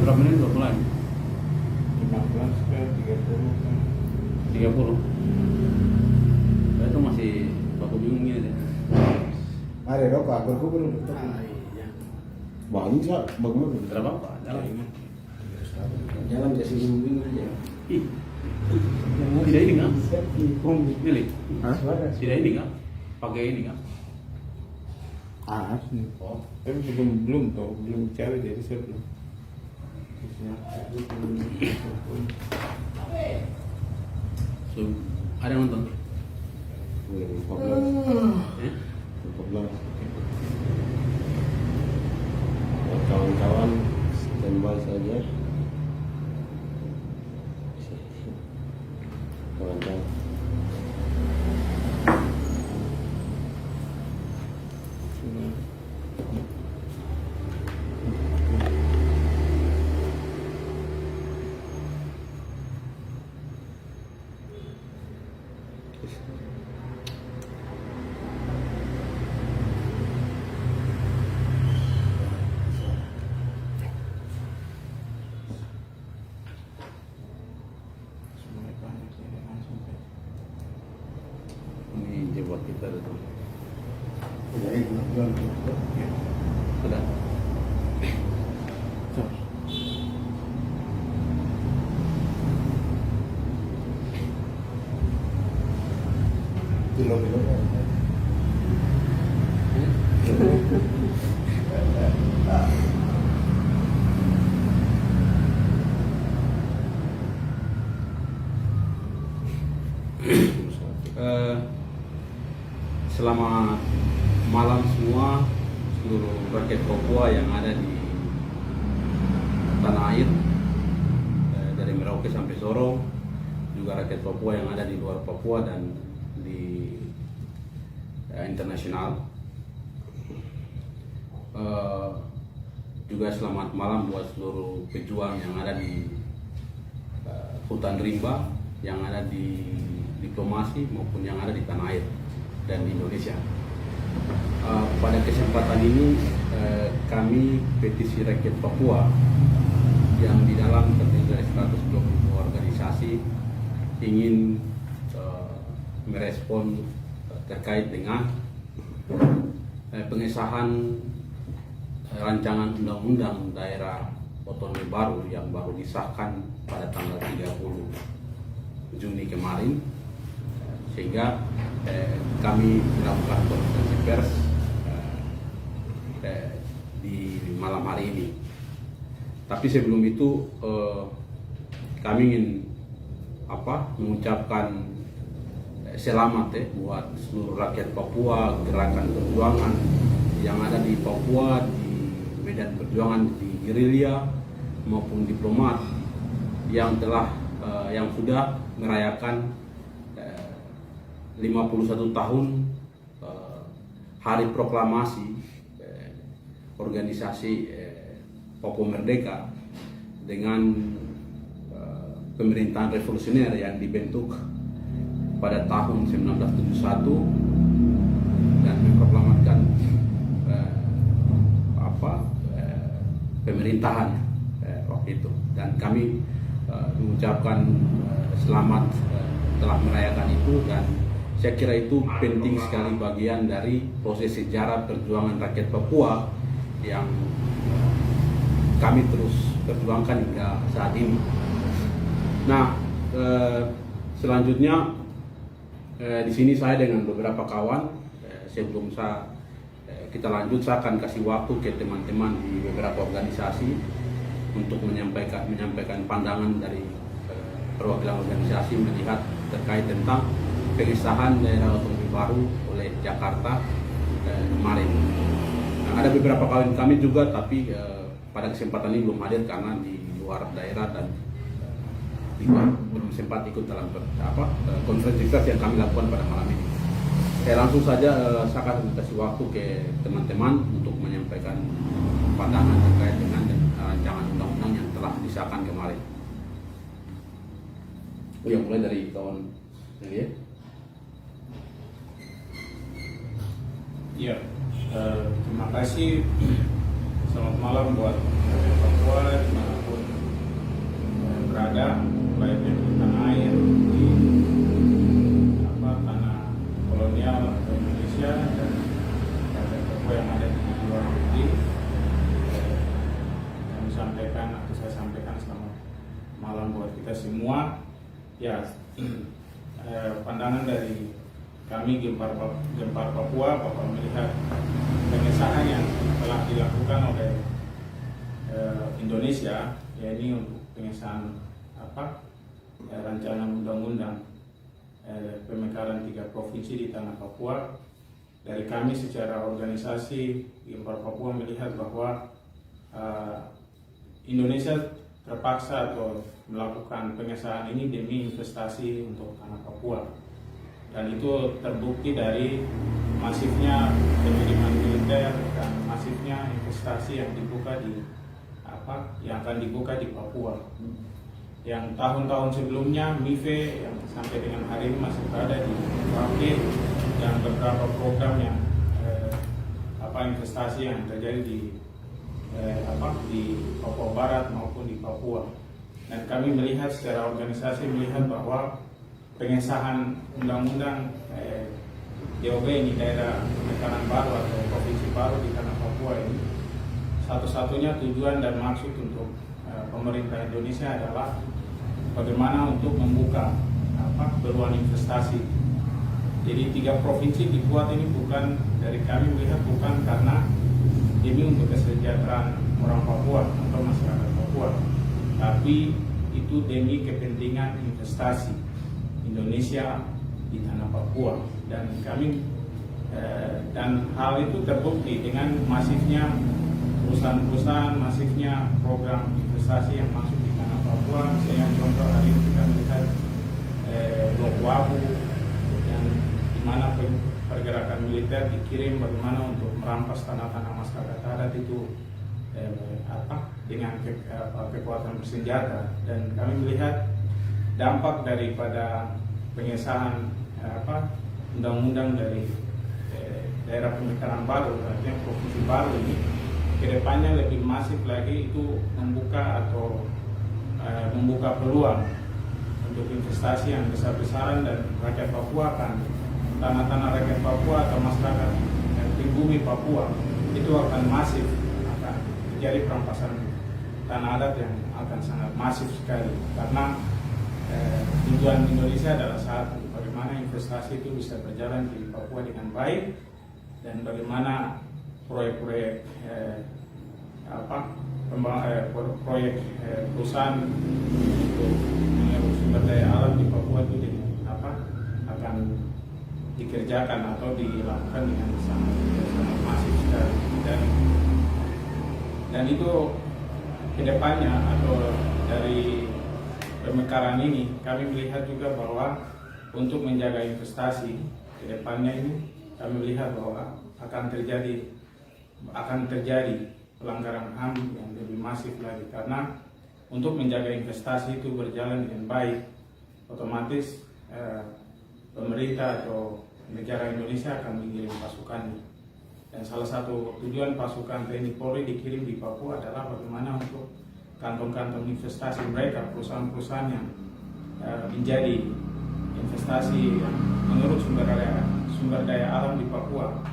berapa menit udah mulai? 15 ke 30 kan. 30. Saya tuh masih baku bingung gini deh. Ada rokok, aku belum. Iya. Banyak, bagaimana? Berapa apa? Jalan. Jalan kasih bingung aja. Ih. Tidak ini nggak? Milih. Hah? Tidak ini nggak? Pakai ini nggak? Ah, Oh. Tapi belum tahu, belum cari jadi saya belum. So, ada yang nonton? boleh 14. Eh? 14. Buat kawan-kawan standby saja. Kawan-kawan. Ini buat kita itu. Ya, itu bulan. Sudah. Kilo-kilo. Selamat malam semua seluruh rakyat Papua yang ada di tanah air, dari Merauke sampai Sorong, juga rakyat Papua yang ada di luar Papua dan di internasional. Juga selamat malam buat seluruh pejuang yang ada di hutan rimba, yang ada di diplomasi maupun yang ada di tanah air dan di Indonesia. Pada kesempatan ini kami petisi rakyat Papua yang di dalam terdiri dari 120 organisasi ingin merespon terkait dengan pengesahan rancangan undang-undang daerah otonomi baru yang baru disahkan pada tanggal 30 Juni kemarin, sehingga kami melakukan konferensi pers di malam hari ini. Tapi sebelum itu kami ingin mengucapkan selamat buat seluruh rakyat Papua, gerakan perjuangan yang ada di Papua, di medan perjuangan, di gerilya maupun diplomat yang sudah merayakan 51 tahun hari proklamasi organisasi Papua Merdeka dengan pemerintahan revolusioner yang dibentuk pada tahun 1971 dan memproklamatkan pemerintahan waktu itu, dan kami mengucapkan selamat telah merayakan itu, dan saya kira itu penting sekali bagian dari proses sejarah perjuangan rakyat Papua yang kami terus perjuangkan hingga saat ini. Nah, selanjutnya di sini saya dengan beberapa kawan, sebelum kita lanjut, saya akan kasih waktu ke teman-teman di beberapa organisasi untuk menyampaikan pandangan dari perwakilan organisasi melihat terkait tentang pengesahan daerah otonomi baru oleh Jakarta kemarin. Nah, ada beberapa kawan kami juga, tapi pada kesempatan ini belum hadir karena di luar daerah dan belum sempat ikut dalam konferensi pers yang kami lakukan pada malam ini. Langsung saja saya akan kasih waktu ke teman-teman untuk menyampaikan pandangan terkait dengan rancangan undang-undang yang telah disahkan kemarin. Mulai dari kawan ini ya. Iya, terima kasih. Selamat malam buat Papua dimanapun sampaikan atau saya sampaikan selamat malam buat kita semua. Ya, pandangan dari kami Gempar Papua bahwa melihat pengesahan yang telah dilakukan oleh Indonesia, yaitu untuk pengesahan rancangan undang-undang pemekaran 3 provinsi di tanah Papua. Dari kami secara organisasi Gempar Papua melihat bahwa Indonesia terpaksa atau melakukan pengesahan ini demi investasi untuk tanah Papua, dan itu terbukti dari masifnya pengiriman militer dan masifnya investasi yang dibuka yang akan dibuka di Papua. Yang tahun-tahun sebelumnya MIFE yang sampai dengan hari ini masih berada di Papua, dan beberapa program yang investasi yang terjadi di Papua Barat maupun di Papua. Dan kami melihat secara organisasi melihat bahwa pengesahan undang-undang DOB ini, daerah pemekaran baru atau provinsi baru di tanah Papua ini, satu-satunya tujuan dan maksud untuk pemerintah Indonesia adalah bagaimana untuk membuka peluang investasi. Jadi 3 provinsi dibuat ini bukan, dari kami melihat bukan karena ini untuk kesejahteraan orang Papua atau masyarakat Papua, tapi itu demi kepentingan investasi Indonesia di tanah Papua. Dan kami dan hal itu terbukti dengan masifnya perusahaan-perusahaan, masifnya program investasi yang masuk di tanah Papua. Misalnya contoh hari ini kita melihat Blok Wabu, yang dimana pergerakan militer dikirim bagaimana untuk merampas tanah-tanah masyarakat adat itu dengan kekuatan bersenjata. Dan kami melihat dampak daripada pengesahan undang-undang dari daerah pemekaran baru, artinya provinsi baru ini, kedepannya lebih masif lagi itu membuka peluang untuk investasi yang besar-besaran, dan rakyat Papua akan tanah-tanah rakyat Papua atau masyarakat dan pribumi Papua itu akan masif, akan terjadi perampasan tanah adat yang akan sangat masif sekali, karena tujuan Indonesia adalah satu, bagaimana investasi itu bisa berjalan di Papua dengan baik, dan bagaimana proyek-proyek proyek perusahaan untuk sumber daya alam di Papua itu akan dikerjakan atau dilakukan dengan sangat masif sekali. Dan itu kedepannya atau dari pemekaran ini kami melihat juga bahwa untuk menjaga investasi kedepannya ini, kami melihat bahwa akan terjadi pelanggaran HAM yang lebih masif lagi, karena untuk menjaga investasi itu berjalan dengan baik, otomatis pemerintah atau negara Indonesia akan mengirim pasukan. Dan salah satu tujuan pasukan TNI Polri dikirim di Papua adalah bagaimana untuk kantong-kantong investasi mereka, perusahaan-perusahaan yang menjadi investasi yang menurut sumber daya alam di Papua,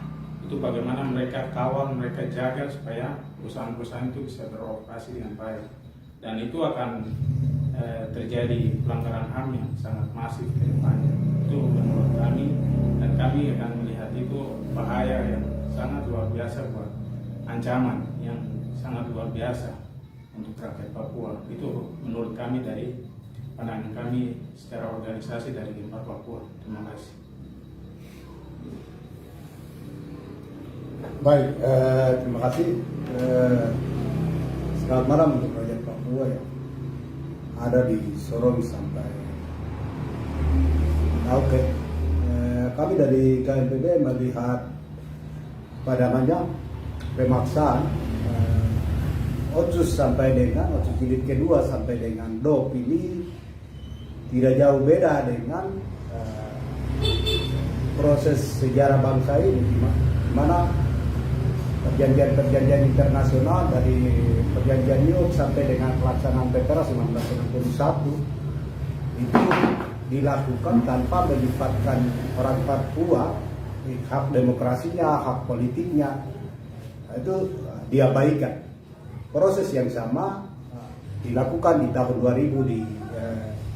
itu bagaimana mereka kawal, mereka jaga supaya perusahaan-perusahaan itu bisa beroperasi dengan baik. Dan itu akan terjadi pelanggaran HAM yang sangat masif ke depannya. Itu menurut kami, dan kami akan melihat itu bahaya yang sangat luar biasa, buat ancaman yang sangat luar biasa untuk rakyat Papua. Itu menurut kami dari pandangan kami secara organisasi dari Gempar Papua. Terima kasih. Baik, terima kasih. Selamat malam untuk rakyat Papua yang ada di Sorong sampai Merauke. Kami dari KNPB melihat padamnya pemaksaan Otsus sampai dengan Otsus jilid kedua sampai dengan DOP ini tidak jauh beda dengan proses sejarah bangsa ini, di mana perjanjian internasional dari perjanjian New York sampai dengan pelaksanaan PPRA 1961 itu dilakukan tanpa melibatkan orang Papua, hak demokrasinya, hak politiknya itu diabaikan. proses yang sama dilakukan di tahun 2000 di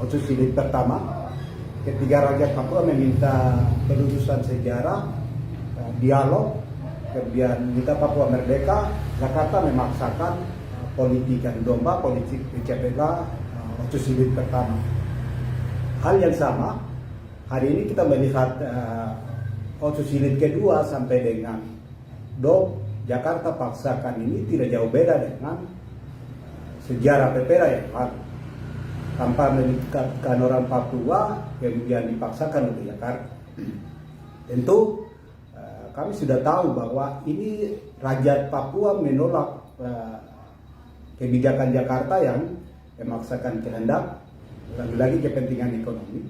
otsus jilid pertama, ketika rakyat Papua meminta pelurusan sejarah, dialog, kemudian minta Papua merdeka. Jakarta memaksakan politik adu domba, politik pecah belah otsus jilid pertama. Hal yang sama hari ini kita melihat otsus jilid kedua sampai dengan DOP Jakarta paksakan ini tidak jauh beda dengan sejarah Pepera yang lalu. Tanpa melibatkan orang Papua kemudian dipaksakan oleh Jakarta. Tentu kami sudah tahu bahwa ini rakyat Papua menolak kebijakan Jakarta yang memaksakan kehendak, lagi-lagi kepentingan ekonomi.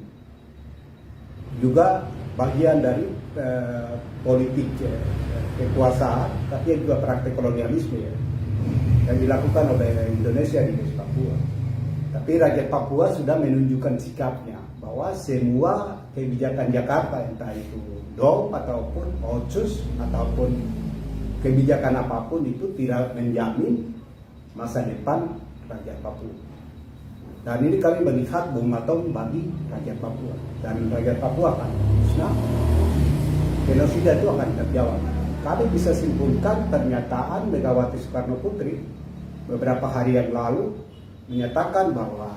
Juga bagian dari politik kekuasaan, tapi juga praktek kolonialisme yang dilakukan oleh Indonesia di West Papua. Tapi rakyat Papua sudah menunjukkan sikapnya bahwa semua kebijakan Jakarta, entah itu DOP ataupun otsus ataupun kebijakan apapun itu tidak menjamin masa depan rakyat Papua. Dan ini kami melihat bom atom bagi rakyat Papua, dan rakyat Papua akan musnah, genosida itu akan terjawab. Kami bisa simpulkan pernyataan Megawati Soekarno Putri beberapa hari yang lalu menyatakan bahwa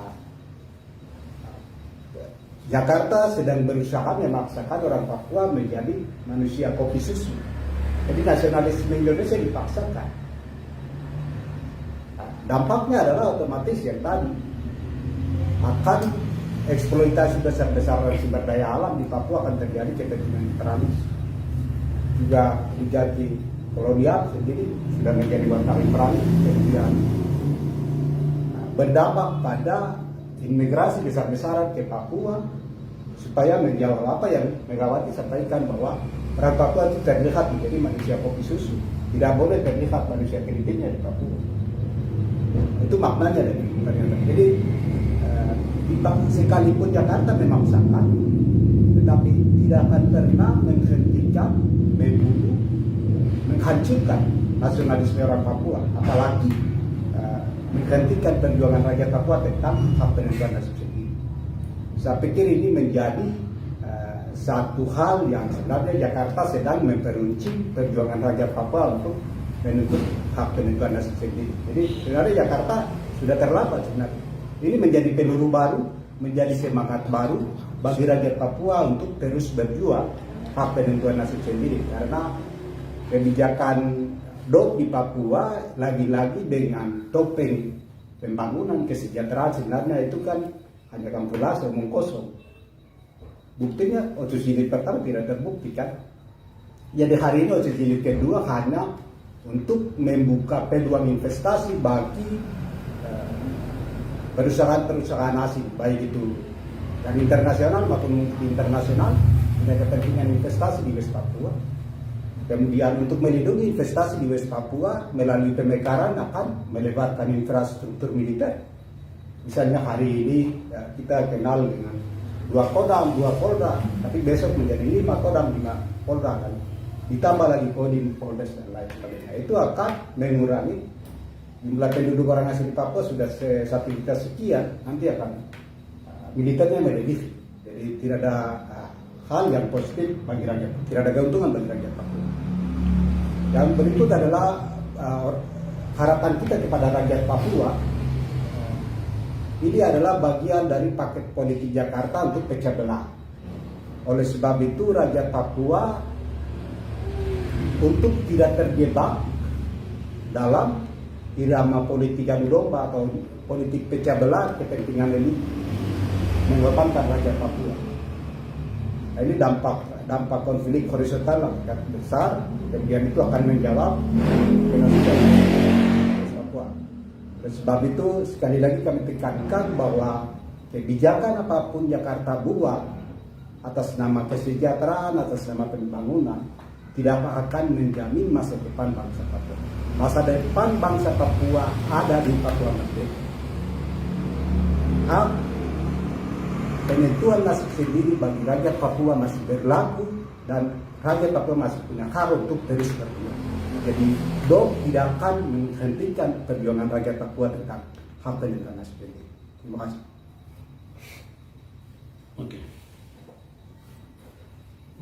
Jakarta sedang berusaha memaksakan orang Papua menjadi manusia kopi susu. Jadi nasionalisme Indonesia dipaksakan. Dampaknya adalah otomatis yang tadi akan eksploitasi besar-besaran sumber daya alam di Papua akan terjadi kepentingan imperialis. Juga menjadi kolonial sendiri sudah menjadi wartawan imperialis, kemudian berdampak pada imigrasi besar-besaran ke Papua supaya menjawab apa yang Megawati sampaikan bahwa orang Papua itu terlihat menjadi manusia kopi susu, tidak boleh terlihat manusia Filipina di Papua. Itu maknanya dari pernyataan. Jadi sekalipun Jakarta memaksakan, tetapi tidak akan pernah menghentikan, membunuh, menghancurkan nasionalisme orang Papua, apalagi menghentikan perjuangan rakyat Papua tentang hak penentuan nasib sendiri. Saya pikir ini menjadi satu hal yang sebenarnya Jakarta sedang memperuncing perjuangan rakyat Papua untuk menuntut hak penentuan nasib sendiri. Jadi sebenarnya Jakarta sudah terlambat sebenarnya. Ini menjadi peluru baru, menjadi semangat baru bagi rakyat Papua untuk terus berjuang hak penentuan nasib sendiri, karena kebijakan DOP di Papua lagi-lagi dengan topeng pembangunan kesejahteraan sebenarnya itu kan hanya kamuflase, omong kosong. Buktinya otsus jilid pertama tidak terbukti kan. Jadi hari ini otsus jilid kedua hanya untuk membuka peluang investasi bagi perusahaan-perusahaan asing, baik itu yang internasional maupun internasional, punya kepentingan investasi di West Papua. Kemudian untuk melindungi investasi di West Papua melalui pemekaran akan melebarkan infrastruktur militer. Misalnya hari ini kita kenal dengan 2 Kodam, 2 Polda, tapi besok menjadi 5 Kodam, 5 Polda kan. Ditambah lagi Kodim, Poldes dan lain sebagainya. Itu akan mengurangi jumlah penduduk orang asing di Papua sudah 1 juta sekian, nanti akan militernya melebihi. Jadi tidak ada hal yang positif bagi rakyat, tidak ada keuntungan bagi rakyat Papua. Yang berikut adalah harapan kita kepada rakyat Papua. Ini adalah bagian dari paket politik Jakarta untuk pecah belah. Oleh sebab itu rakyat Papua untuk tidak terjebak dalam irama politik adu domba atau politik pecah belah kepentingan elit mengorbankan rakyat Papua. Nah, ini dampak konflik horizontal yang besar, kemudian itu akan menjawab genosida Papua. Oleh sebab itu sekali lagi kami tekankan bahwa kebijakan apapun Jakarta buat atas nama kesejahteraan, atas nama pembangunan tidak akan menjamin masa depan bangsa Papua. Masa depan bangsa Papua ada di Papua Merdeka. Hak penentuan nasib sendiri bagi rakyat Papua masih berlaku dan rakyat Papua masih punya hak untuk terus berjuang. Jadi DOM tidak akan menghentikan perjuangan rakyat Papua tentang harta dan tanah seperti ini. Terima kasih. Oke.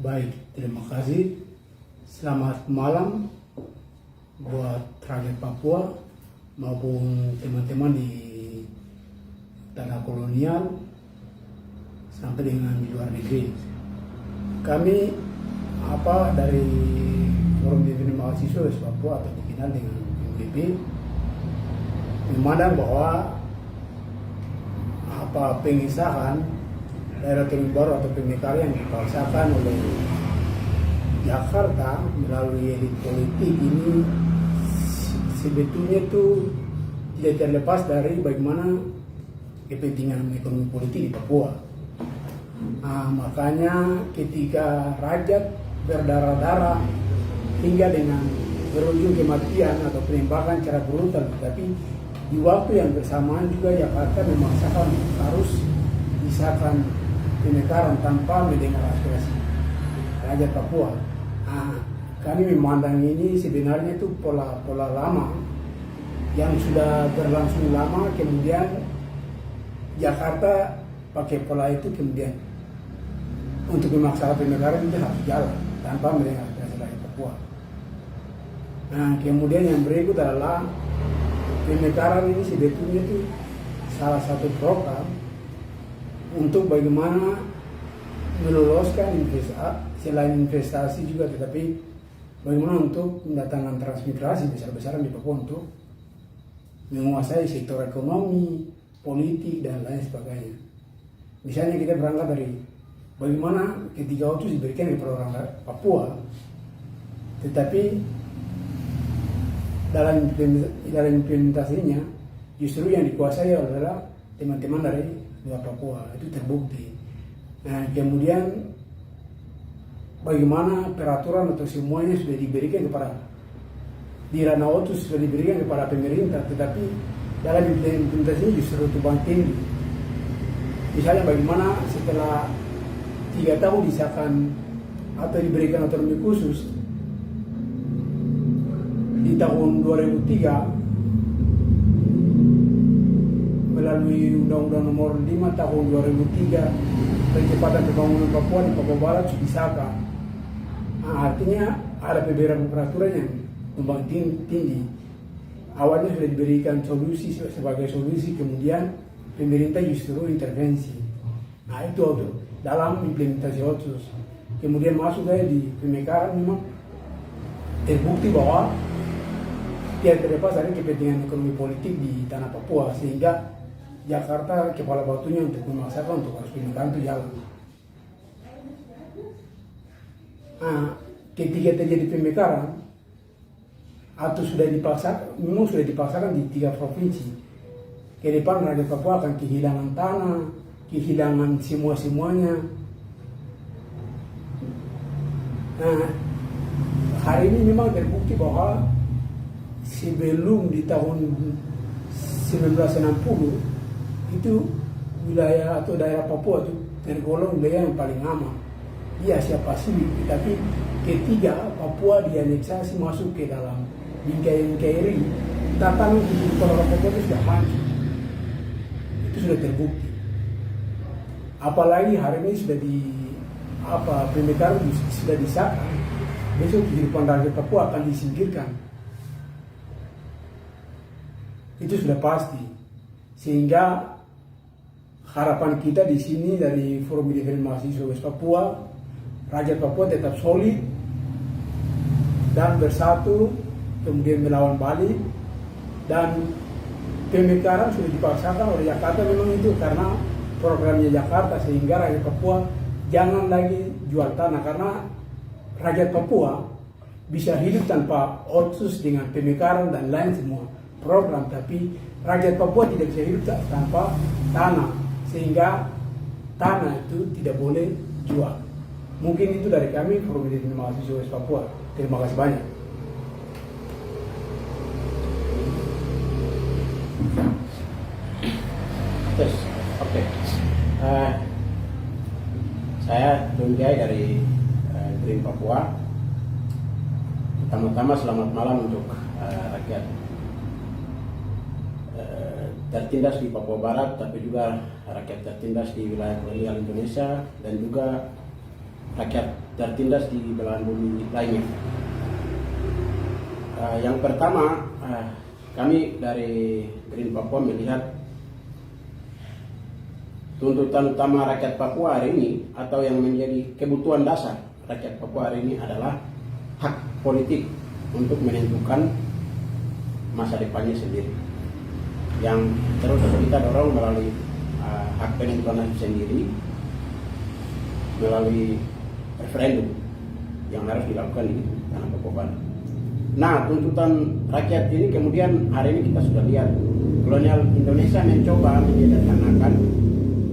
Baik, terima kasih. Selamat malam buat rakyat Papua maupun teman-teman di tanah kolonial sampai dengan di luar negeri. Kami dari Forum Dewan Mahasiswa Papua atau dikenal dengan FDP memandang bahwa pengesahan daerah otonomi baru atau pemekaran yang dipaksakan oleh Jakarta melalui elit politik ini sebetulnya itu tidak terlepas dari bagaimana kepentingan ekonomi politik di Papua. Makanya ketika rakyat berdarah-darah hingga dengan berujung kematian atau penembakan secara brutal, tetapi di waktu yang bersamaan juga Jakarta memaksakan harus disahkan pemekaran tanpa mendengar aspirasi rakyat Papua. Kami memandang ini sebenarnya itu pola lama yang sudah berlangsung lama, kemudian Jakarta pakai pola itu, kemudian untuk memaksakan pemekaran itu harus jalan tanpa mendengar aspirasi rakyat Papua. Kemudian yang berikut adalah pemekaran ini sebetulnya itu salah satu program untuk bagaimana meloloskan selain investasi juga, tetapi bagaimana untuk mendatangkan transmigrasi besar-besaran di Papua untuk menguasai sektor ekonomi, politik, dan lain sebagainya. Misalnya kita berangkat dari bagaimana ketika itu diberikan kepada orang Papua, tetapi dalam implementasinya justru yang dikuasai adalah teman-teman dari luar Papua. Itu terbukti. Kemudian bagaimana peraturan atau semuanya sudah diberikan kepada di ranah otus sudah diberikan kepada pemerintah, tetapi dalam implementasinya justru tumbang tinggi. Misalnya bagaimana setelah 3 tahun disahkan atau diberikan otonomi khusus di tahun 2003 melalui Undang-Undang Nomor 5 Tahun 2003 percepatan pembangunan Papua di Papua Barat sudah disahkan. Artinya ada beberapa peraturan yang tumbang tinggi. Awalnya sudah diberikan solusi sebagai solusi, kemudian pemerintah justru intervensi. Itu dalam implementasi otsus. Kemudian masuk saya di pemekaran, memang terbukti bahwa tidak terlepas dari kepentingan ekonomi politik di tanah Papua, sehingga Jakarta kepala batunya untuk memaksakan untuk harus pemekaran itu jalan. Ketika terjadi pemekaran atau memang sudah dipaksakan di 3 provinsi, ke depan rakyat Papua akan kehilangan tanah, kehilangan semuanya. Hari ini memang terbukti bahwa sebelum di tahun 1960 itu wilayah atau daerah Papua itu tergolong wilayah yang paling aman di Asia Pasifik, tapi ketika Papua dianeksasi masuk ke dalam bingkai NKRI, tatanan kehidupan orang Papua itu sudah hancur. Itu sudah terbukti. Apalagi hari ini sudah pemekaran sudah disahkan, besok kehidupan rakyat Papua akan disingkirkan. Itu sudah pasti. Sehingga harapan kita di sini dari Forum Dewan Mahasiswa West Papua, rakyat Papua tetap solid dan bersatu, kemudian melawan balik. Dan pemekaran sudah dipaksakan oleh Jakarta memang itu karena programnya Jakarta, sehingga rakyat Papua jangan lagi jual tanah, karena rakyat Papua bisa hidup tanpa otsus dengan pemekaran dan lain semua program, tapi rakyat Papua tidak bisa hidup tanpa tanah, sehingga tanah itu tidak boleh jual. Mungkin itu dari kami, Forum Dewan Mahasiswa West Papua. Terima kasih banyak. Oke. Saya Dunjai dari Green Papua. Pertama-tama selamat malam untuk rakyat tertindas di Papua Barat, tapi juga rakyat tertindas di wilayah kolonial Indonesia dan juga rakyat tertindas di belahan bumi lainnya. Yang pertama, kami dari Green Papua melihat tuntutan utama rakyat Papua hari ini atau yang menjadi kebutuhan dasar rakyat Papua hari ini adalah hak politik untuk menentukan masa depannya sendiri, yang terus kita dorong melalui hak penentuan nasib sendiri melalui referendum yang harus dilakukan di tanah Papua Barat. Nah, tuntutan rakyat ini kemudian hari ini kita sudah lihat kolonial Indonesia mencoba menyederhanakan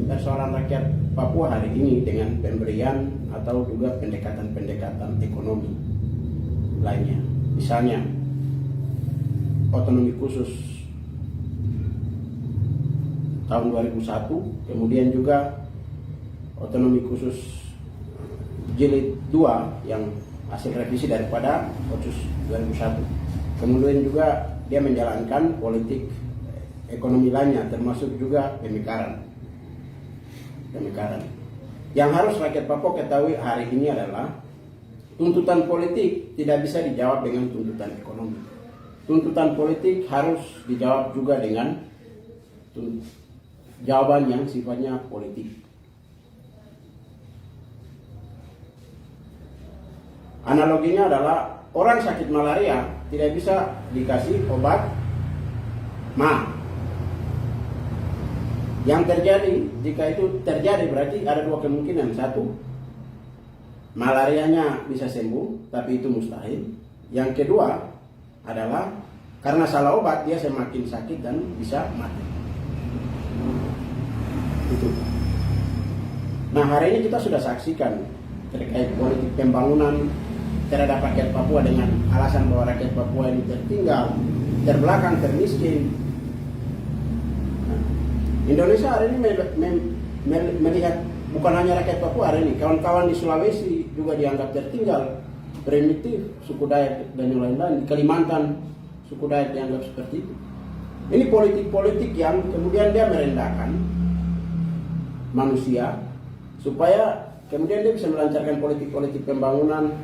persoalan rakyat Papua hari ini dengan pemberian atau juga pendekatan-pendekatan ekonomi lainnya. Misalnya otonomi khusus tahun 2001, kemudian juga otonomi khusus jilid 2 yang hasil revisi daripada Otsus 2001. Kemudian juga dia menjalankan politik ekonomi lainnya termasuk juga pemekaran. Yang harus rakyat Papua ketahui hari ini adalah tuntutan politik tidak bisa dijawab dengan tuntutan ekonomi. Tuntutan politik harus dijawab juga dengan jawaban yang sifatnya politik. Analoginya adalah orang sakit malaria tidak bisa dikasih obat MA. Yang terjadi, jika itu terjadi berarti ada dua kemungkinan. Satu, malarianya bisa sembuh, tapi itu mustahil. Yang kedua adalah karena salah obat dia semakin sakit dan bisa mati. Itu. Nah, hari ini kita sudah saksikan terkait politik pembangunan terhadap rakyat Papua dengan alasan bahwa rakyat Papua ini tertinggal, terbelakang, termiskin. Indonesia hari ini melihat bukan hanya rakyat Papua hari ini, kawan-kawan di Sulawesi juga dianggap tertinggal, primitif, suku Dayak dan yang lain-lain. Di Kalimantan suku Dayak dianggap seperti itu. Ini politik-politik yang kemudian dia merendahkan manusia supaya kemudian dia bisa melancarkan politik-politik pembangunan.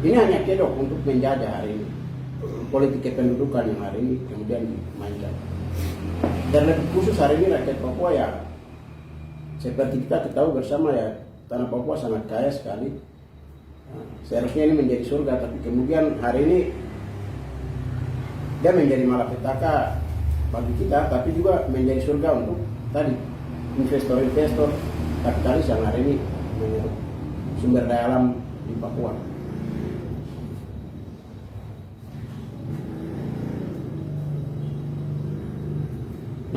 Ini hanya kedok untuk menjajah hari ini. Politik kependudukan yang hari ini kemudian dimainkan. Dan lebih khusus hari ini rakyat Papua ya, seperti kita ketahui bersama ya, tanah Papua sangat kaya sekali. Seharusnya ini menjadi surga, tapi kemudian hari ini dia menjadi malapetaka bagi kita, tapi juga menjadi surga untuk tadi investor-investor kapitalis yang hari ini menyerap sumber daya alam di Papua.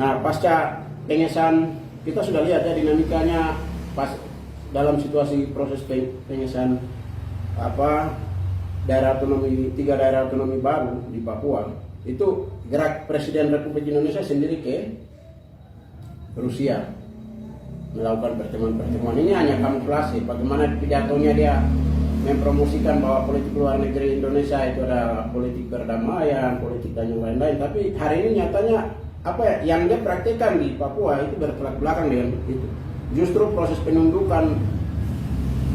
Nah, pasca pengesahan kita sudah lihat ya dinamikanya pas dalam situasi proses pengesahan daerah otonomi, 3 daerah otonomi baru di Papua. Itu gerak Presiden Republik Indonesia sendiri ke Rusia melakukan pertemuan-pertemuan. Ini hanya kamuflase. Bagaimana pidatonya dia mempromosikan bahwa politik luar negeri Indonesia itu adalah politik perdamaian, politik dan yang lain-lain. Tapi hari ini nyatanya yang dia praktekkan di Papua itu bertolak belakang dengan itu. Justru proses penundukan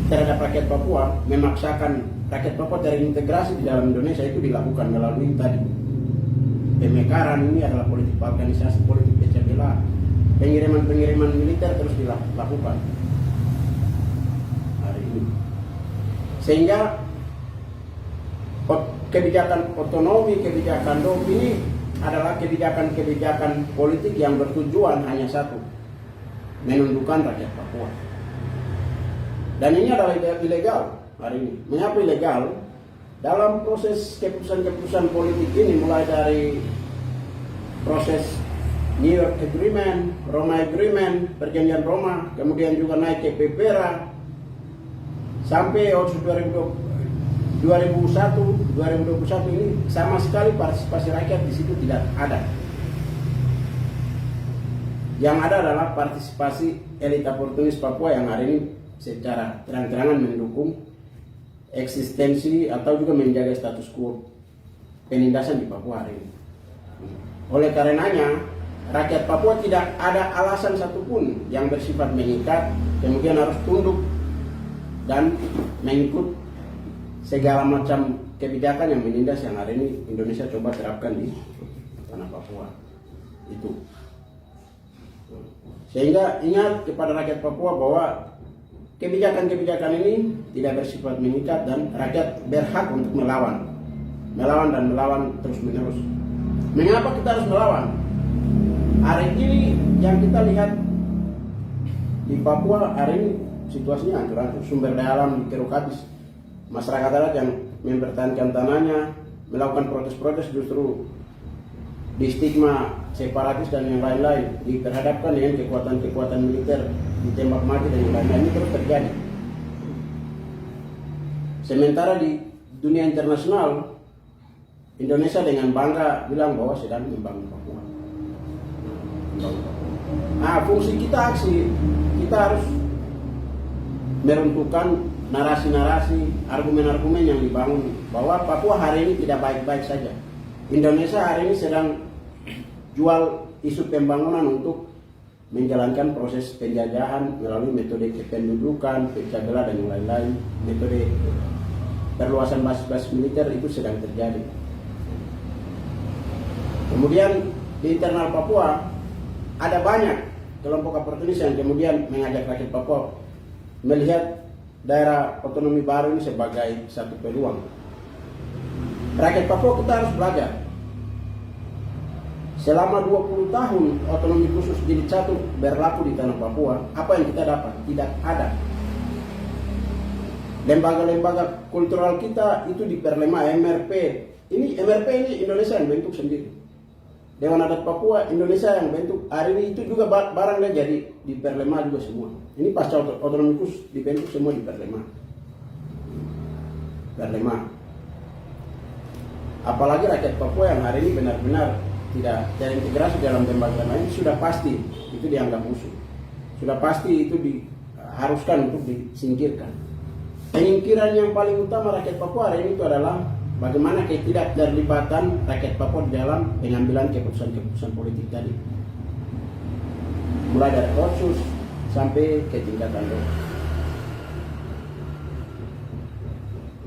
terhadap rakyat Papua, memaksakan rakyat Papua terintegrasi di dalam Indonesia itu dilakukan melalui tadi pemekaran. Ini adalah politik organisasi, politik pecah belah, pengiriman militer terus dilakukan hari ini, sehingga kebijakan otonomi, kebijakan DOP ini adalah kebijakan-kebijakan politik yang bertujuan hanya satu, menundukkan rakyat Papua. Dan ini adalah ilegal hari ini. Mengapa ilegal? Dalam proses keputusan-keputusan politik ini, mulai dari proses New York Agreement, Roma Agreement, perjanjian Roma, kemudian juga naik ke PPRA, sampai Otsus 2021 ini sama sekali partisipasi rakyat di situ tidak ada. Yang ada adalah partisipasi elit oportunis Papua yang hari ini secara terang-terangan mendukung eksistensi atau juga menjaga status quo penindasan di Papua hari ini. Oleh karenanya, rakyat Papua tidak ada alasan satupun yang bersifat mengikat, kemudian harus tunduk dan mengikut segala macam kebijakan yang menindas yang hari ini Indonesia coba terapkan di tanah Papua. Itu. Sehingga ingat kepada rakyat Papua bahwa kebijakan-kebijakan ini tidak bersifat mengikat dan rakyat berhak untuk melawan dan melawan terus-menerus. Mengapa kita harus melawan? Hari ini yang kita lihat di Papua hari ini situasinya hancur-hancur, sumber daya alam dikeruk habis. Masyarakat adat yang mempertahankan tanahnya melakukan protes-protes justru di stigma separatis dan yang lain-lain, diperhadapkan dengan kekuatan-kekuatan militer, ditembak mati dan yang lain-lain. Ini terus terjadi. Sementara di dunia internasional, Indonesia dengan bangga bilang bahwa sedang membangun Papua. Nah, fungsi kita aksi, kita harus meruntuhkan narasi-narasi, argumen-argumen yang dibangun bahwa Papua hari ini tidak baik-baik saja. Indonesia hari ini sedang jual isu pembangunan untuk menjalankan proses penjajahan melalui metode kependudukan, pecah belah dan yang lain-lain. Metode perluasan basis-basis militer itu sedang terjadi. Kemudian di internal Papua ada banyak kelompok oportunis yang kemudian mengajak rakyat Papua melihat daerah otonomi baru ini sebagai satu peluang. Rakyat Papua kita harus belajar. Selama 20 tahun otonomi khusus jilid 1 berlaku di tanah Papua, apa yang kita dapat? Tidak ada. Lembaga-lembaga kultural kita itu diperlemah. MRP. MRP ini Indonesia yang bentuk sendiri. Dewan Adat Papua Indonesia yang bentuk. Hari ini itu juga barangnya jadi diperlemah juga semua. Ini pasca otonomi khusus dibentuk semua diperlemah. Apalagi rakyat Papua yang hari ini benar-benar tidak terintegrasi dalam lembaga lain, sudah pasti itu dianggap musuh. Sudah pasti itu diharuskan untuk disingkirkan. Penyingkiran yang paling utama rakyat Papua hari ini itu adalah bagaimana ketidakterlibatan rakyat Papua dalam pengambilan keputusan-keputusan politik tadi. Mulai dari otsus sampai ke tingkatan bawah.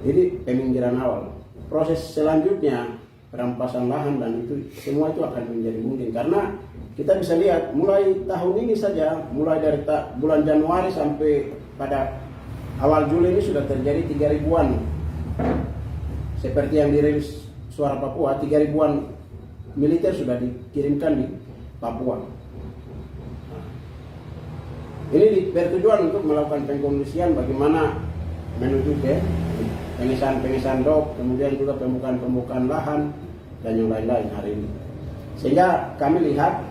Jadi peminggiran awal. Proses selanjutnya perampasan lahan dan itu semua itu akan menjadi mungkin karena kita bisa lihat mulai tahun ini saja, mulai dari bulan Januari sampai pada awal Juli ini sudah terjadi 3.000-an. Seperti yang dirilis Suara Papua, 3.000-an militer sudah dikirimkan di Papua. Ini bertujuan untuk melakukan pengkondisian bagaimana menuju ke pengesahan dok, kemudian juga pembukaan lahan dan yang lain-lain hari ini. Sehingga kami lihat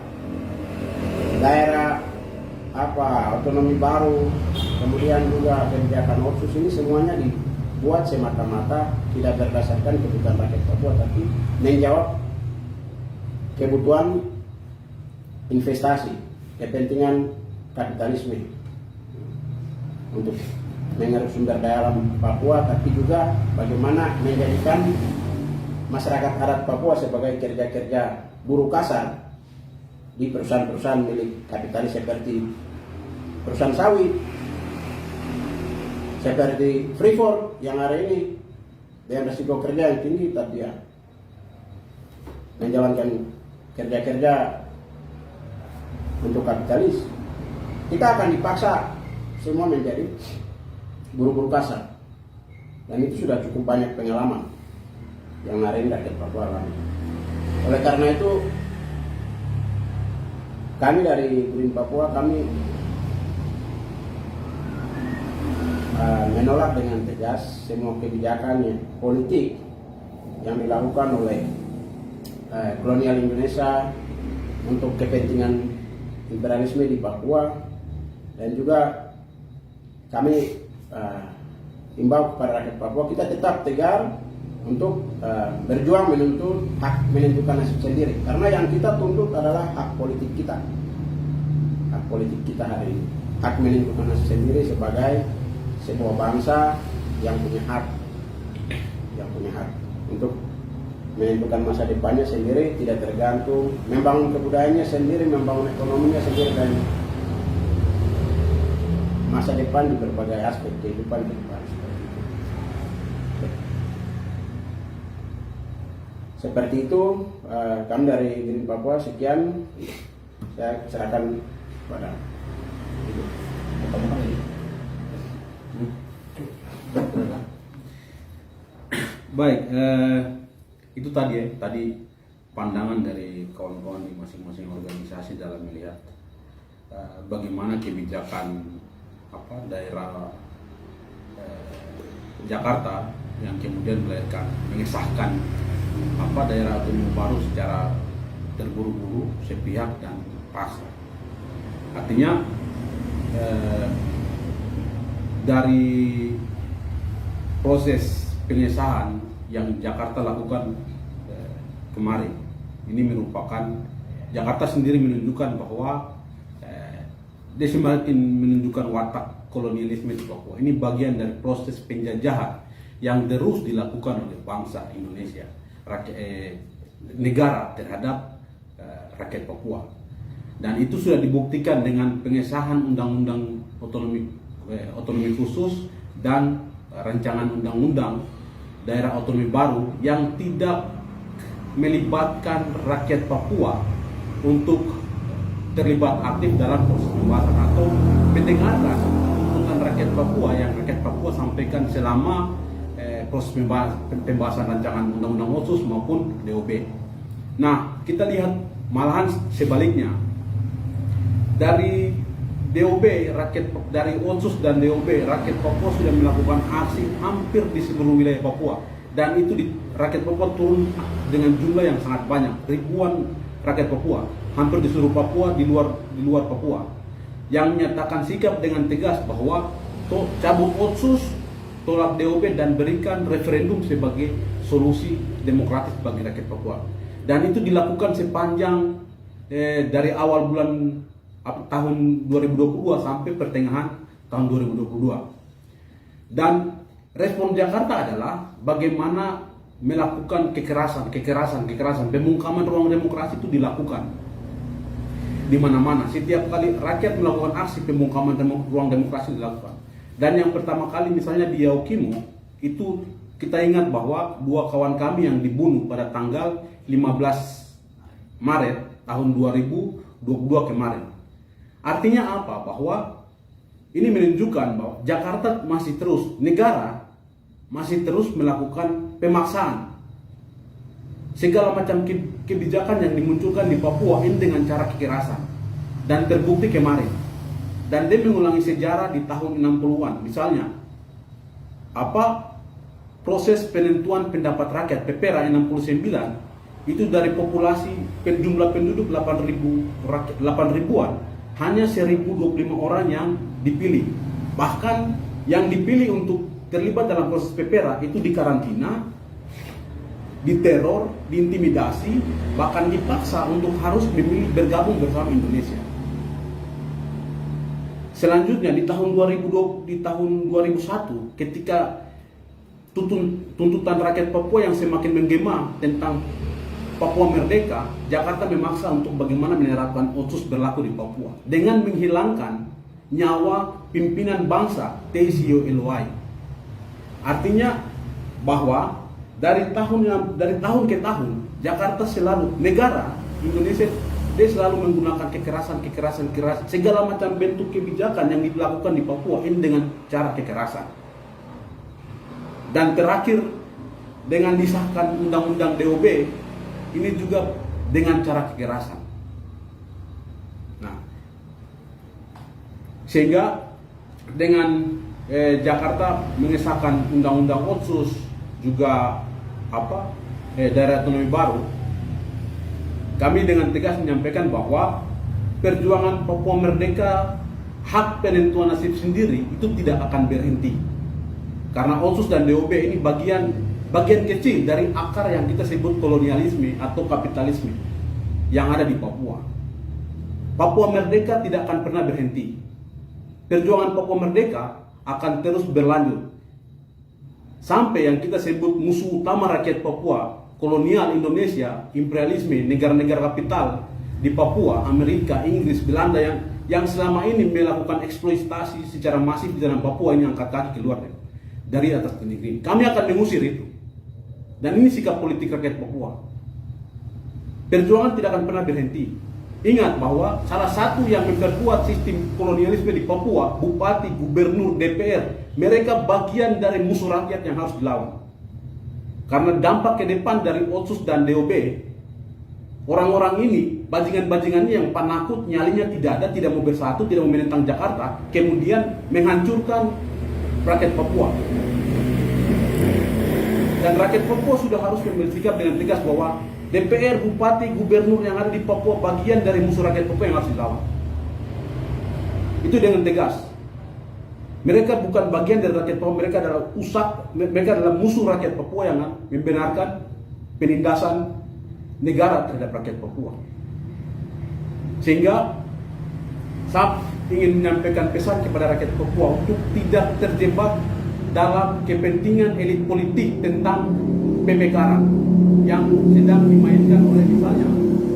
daerah otonomi baru, kemudian juga kebijakan otsus ini semuanya dibuat semata-mata tidak berdasarkan kebutuhan rakyat Papua, tapi menjawab kebutuhan investasi, kepentingan kapitalisme untuk mengeruk sumber daya alam Papua, tapi juga bagaimana menjadikan masyarakat adat Papua sebagai kerja-kerja buruh kasar di perusahaan-perusahaan milik kapitalis seperti perusahaan sawit, seperti Freeport yang hari ini dengan risiko kerja yang tinggi, tapi ya menjalankan kerja-kerja untuk kapitalis. Kita akan dipaksa semua menjadi buruh-buruh kasar, dan itu sudah cukup banyak pengalaman yang hari ini rakyat Papua alami. Oleh karena itu kami dari Green Papua kami menolak dengan tegas semua kebijakan politik yang dilakukan oleh kolonial Indonesia untuk kepentingan imperialisme di Papua, dan juga kami himbau kepada rakyat Papua kita tetap tegar untuk berjuang menuntut hak menentukan nasib sendiri, karena yang kita tuntut adalah hak politik kita hari ini, hak menentukan nasib sendiri sebagai sebuah bangsa yang punya hak yang punya hak untuk menentukan masa depannya sendiri, tidak tergantung, membangun kebudayaannya sendiri, membangun ekonominya sendiri, dan masa depan di berbagai aspek kehidupan ke depan. Seperti itu, kami dari Green Papua sekian, saya serahkan pada Ibu. Baik, itu tadi pandangan dari kawan-kawan di masing-masing organisasi dalam melihat bagaimana kebijakan daerah Jakarta yang kemudian mengesahkan daerah otonomi baru secara terburu-buru, sepihak dan paksa. Artinya dari proses pengesahan yang Jakarta lakukan kemarin, ini merupakan Jakarta sendiri menunjukkan bahwa dia semakin menunjukkan watak kolonialisme di Papua. Ini bagian dari proses penjajahan yang terus dilakukan oleh bangsa Indonesia, negara terhadap rakyat Papua. Dan itu sudah dibuktikan dengan pengesahan undang-undang otonomi khusus dan rancangan undang-undang daerah otonomi baru yang tidak melibatkan rakyat Papua untuk terlibat aktif dalam proses pembahasan atau mendengarkan tuntutan rakyat Papua yang rakyat Papua sampaikan selama proses pembahasan rancangan undang-undang otsus maupun DOB. Nah, kita lihat malahan sebaliknya. Dari DOB, dari otsus dan DOB, rakyat Papua sudah melakukan aksi hampir di seluruh wilayah Papua. Dan itu rakyat Papua turun dengan jumlah yang sangat banyak, ribuan rakyat Papua, hampir di seluruh Papua, di luar Papua, yang menyatakan sikap dengan tegas bahwa cabut otsus, tolak DOB, dan berikan referendum sebagai solusi demokratis bagi rakyat Papua. Dan itu dilakukan sepanjang dari awal bulan tahun 2022 sampai pertengahan tahun 2022. Dan respon Jakarta adalah bagaimana melakukan kekerasan, pembungkaman ruang demokrasi itu dilakukan di mana-mana. Setiap kali rakyat melakukan aksi pembungkaman ruang demokrasi dilakukan. Dan yang pertama kali misalnya di Yaukimo itu kita ingat bahwa 2 kawan kami yang dibunuh pada tanggal 15 Maret tahun 2022 kemarin. Artinya apa? Bahwa ini menunjukkan bahwa Jakarta masih terus, negara masih terus melakukan pemaksaan. Segala macam kebijakan yang dimunculkan di Papua ini dengan cara kekerasan. Dan terbukti kemarin. Dan dia mengulangi sejarah di tahun 60-an. Misalnya, proses penentuan pendapat rakyat PPRA 69 itu dari populasi jumlah penduduk 8.000-an, hanya 1.025 orang yang dipilih. Bahkan yang dipilih untuk terlibat dalam proses PPRA itu dikarantina, diteror, diintimidasi, bahkan dipaksa untuk harus bergabung bersama Indonesia. Selanjutnya di tahun 2001 ketika tuntutan rakyat Papua yang semakin menggema tentang Papua Merdeka, Jakarta memaksa untuk bagaimana menerapkan otsus berlaku di Papua dengan menghilangkan nyawa pimpinan bangsa Teisio Eloai. Artinya bahwa dari tahun ke tahun Jakarta selalu, negara Indonesia, dia selalu menggunakan kekerasan, segala macam bentuk kebijakan yang dilakukan di Papua ini dengan cara kekerasan. Dan terakhir dengan disahkan undang-undang DOB ini juga dengan cara kekerasan. Nah, sehingga dengan Jakarta mengesahkan undang-undang otsus juga daerah otonomi baru, kami dengan tegas menyampaikan bahwa perjuangan Papua Merdeka, hak penentuan nasib sendiri itu tidak akan berhenti. Karena otsus dan DOB ini bagian kecil dari akar yang kita sebut kolonialisme atau kapitalisme yang ada di Papua. Papua Merdeka tidak akan pernah berhenti. Perjuangan Papua Merdeka akan terus berlanjut. sampai yang kita sebut musuh utama rakyat Papua, kolonial Indonesia, imperialisme, negara-negara kapital di Papua, Amerika, Inggris, Belanda yang selama ini melakukan eksploitasi secara masif di dalam Papua ini angkat kaki keluar dari atas negeri. Kami akan mengusir itu. Dan ini sikap politik rakyat Papua. Perjuangan tidak akan pernah berhenti. Ingat bahwa salah satu yang memperkuat sistem kolonialisme di Papua, bupati, gubernur, DPR, mereka bagian dari musuh rakyat yang harus dilawan. Karena dampak ke depan dari Otsus dan DOB, orang-orang ini, bajingan-bajingannya yang penakut, nyalinya tidak ada, tidak mau bersatu, tidak mau menentang Jakarta, kemudian menghancurkan rakyat Papua. Dan rakyat Papua sudah harus mengambil sikap dengan tegas bahwa DPR, bupati, gubernur yang ada di Papua bagian dari musuh rakyat Papua yang harus dilawan. Itu dengan tegas. Mereka bukan bagian dari rakyat Papua, mereka adalah musuh rakyat Papua yang membenarkan penindasan negara terhadap rakyat Papua. Sehingga saya ingin menyampaikan pesan kepada rakyat Papua untuk tidak terjebak dalam kepentingan elit politik tentang pemekaran yang sedang dimainkan oleh misalnya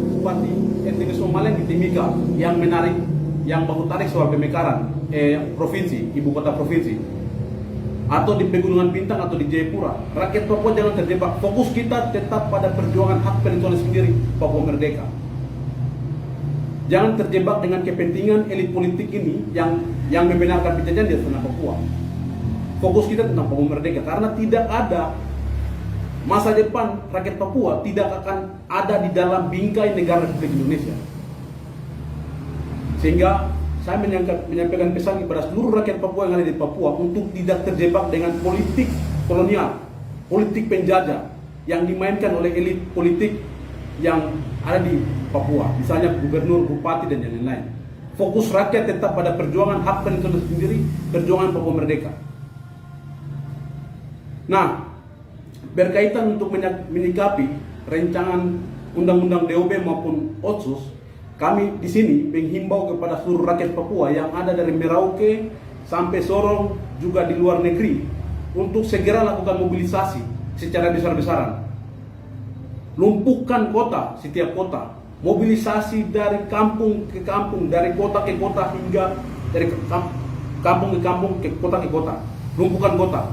seperti etnis Somaliland di Timika yang menarik, yang baku tarik soal pemekaran provinsi, ibu kota provinsi, atau di Pegunungan Bintang atau di Jayapura. Rakyat Papua jangan terjebak. Fokus kita tetap pada perjuangan hak penentuan sendiri Papua merdeka. Jangan terjebak dengan kepentingan elit politik ini yang membenarkan penjajahan di tanah Papua. Fokus kita tentang Papua merdeka, karena tidak ada masa depan rakyat Papua tidak akan ada di dalam bingkai negara Republik Indonesia. Sehingga saya menyampaikan pesan kepada seluruh rakyat Papua yang ada di Papua untuk tidak terjebak dengan politik kolonial, politik penjajah yang dimainkan oleh elit politik yang ada di Papua, misalnya gubernur, bupati, dan yang lain-lain. Fokus rakyat tetap pada perjuangan hak penentuan sendiri, perjuangan Papua merdeka. Nah, berkaitan untuk menyikapi rancangan undang-undang DOB maupun Otsus, kami di sini menghimbau kepada seluruh rakyat Papua yang ada dari Merauke sampai Sorong juga di luar negeri untuk segera lakukan mobilisasi secara besar-besaran. Lumpuhkan kota, setiap kota, mobilisasi dari kampung ke kampung, dari kota ke kota, hingga dari kampung ke kampung, ke kota. Lumpuhkan kota,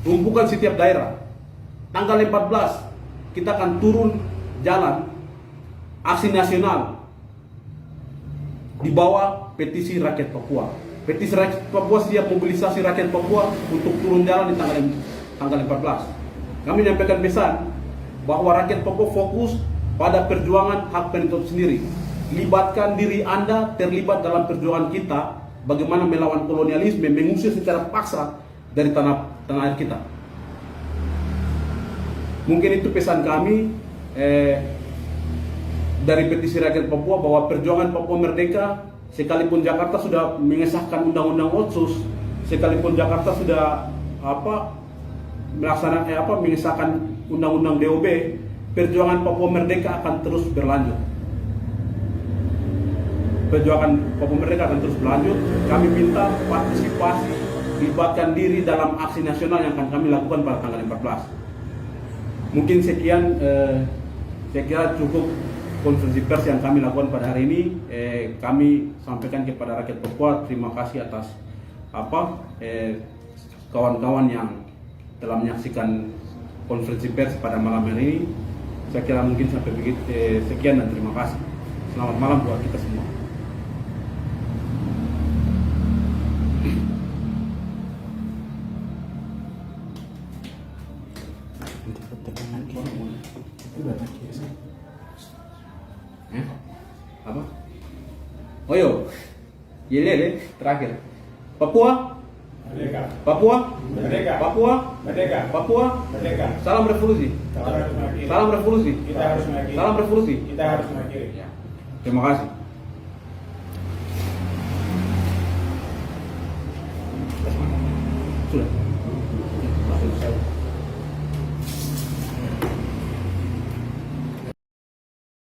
lumpuhkan setiap daerah. Tanggal 14 kita akan turun jalan aksi nasional di bawah petisi rakyat Papua. Petisi rakyat Papua siap mobilisasi rakyat Papua untuk turun jalan di tanggal 14. Kami menyampaikan pesan bahwa rakyat Papua fokus pada perjuangan hak penentuan sendiri. Libatkan diri Anda terlibat dalam perjuangan kita bagaimana melawan kolonialisme, mengusir secara paksa dari tanah air kita. Mungkin itu pesan kami dari petisi rakyat Papua bahwa perjuangan Papua merdeka, sekalipun Jakarta sudah mengesahkan undang-undang Otsus, sekalipun Jakarta sudah mengesahkan undang-undang DOB, perjuangan Papua merdeka akan terus berlanjut. Perjuangan Papua merdeka akan terus berlanjut. Kami minta partisipasi, libatkan diri dalam aksi nasional yang akan kami lakukan pada tanggal 14. Mungkin sekian, saya kira cukup konferensi pers yang kami lakukan pada hari ini. Kami sampaikan kepada rakyat Papua terima kasih atas kawan-kawan yang telah menyaksikan konferensi pers pada malam hari ini. Saya kira mungkin sampai begitu. Sekian dan terima kasih. Selamat malam buat kita semua. Apa? Oh yo, Yelele terakhir. Papua, Merdeka. Papua, Merdeka. Papua, Merdeka. Papua. Merdeka. Salam revolusi. Kita harus mengakhiri. Salam revolusi. Kita harus mengakhiri. Salam revolusi. Kita harus mengakhiri. Terima kasih. Sudah.